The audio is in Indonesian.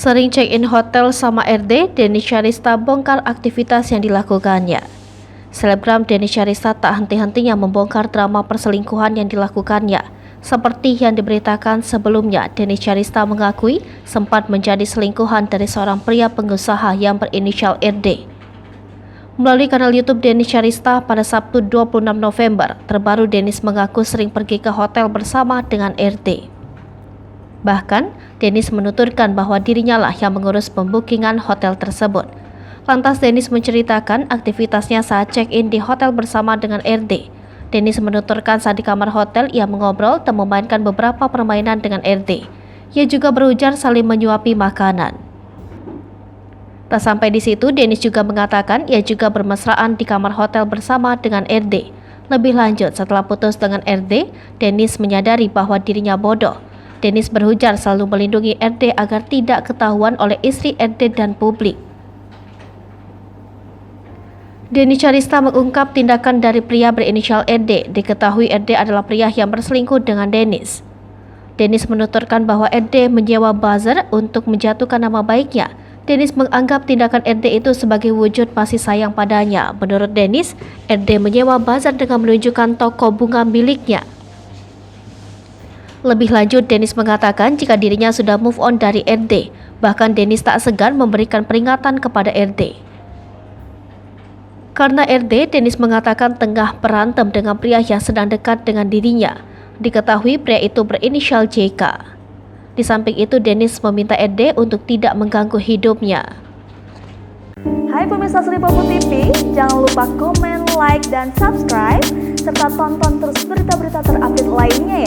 Sering check-in hotel sama RD, Denny Syarista bongkar aktivitas yang dilakukannya. Selebgram Denny Syarista tak henti-hentinya membongkar drama perselingkuhan yang dilakukannya. Seperti yang diberitakan sebelumnya, Denny Syarista mengakui sempat menjadi selingkuhan dari seorang pria pengusaha yang berinisial RD. Melalui kanal YouTube Denny Syarista pada Sabtu 26 November, terbaru Dennis mengaku sering pergi ke hotel bersama dengan RD. Bahkan, Dennis menuturkan bahwa dirinya lah yang mengurus pembukingan hotel tersebut. Lantas Dennis menceritakan aktivitasnya saat check-in di hotel bersama dengan RD. Dennis menuturkan saat di kamar hotel ia mengobrol dan memainkan beberapa permainan dengan RD. Ia juga berujar saling menyuapi makanan. Tak sampai di situ, Dennis juga mengatakan ia juga bermesraan di kamar hotel bersama dengan RD. Lebih lanjut, setelah putus dengan RD, Dennis menyadari bahwa dirinya bodoh. Dennis berujar selalu melindungi RD agar tidak ketahuan oleh istri RD dan publik. Denny Syarista mengungkap tindakan dari pria berinisial RD. Diketahui RD adalah pria yang berselingkuh dengan Dennis. Dennis menuturkan bahwa RD menyewa buzzer untuk menjatuhkan nama baiknya. Dennis menganggap tindakan RD itu sebagai wujud kasih sayang padanya. Menurut Dennis, RD menyewa buzzer dengan menunjukkan toko bunga miliknya. Lebih lanjut, Dennis mengatakan jika dirinya sudah move on dari RD. Bahkan Dennis tak segan memberikan peringatan kepada RD. Karena RD, Dennis mengatakan tengah berantem dengan pria yang sedang dekat dengan dirinya. Diketahui pria itu berinisial JK. Di samping itu, Dennis meminta RD untuk tidak mengganggu hidupnya. Hai pemirsa Sri Popo TV, jangan lupa komen, like, dan subscribe, serta tonton terus berita-berita terupdate lainnya ya.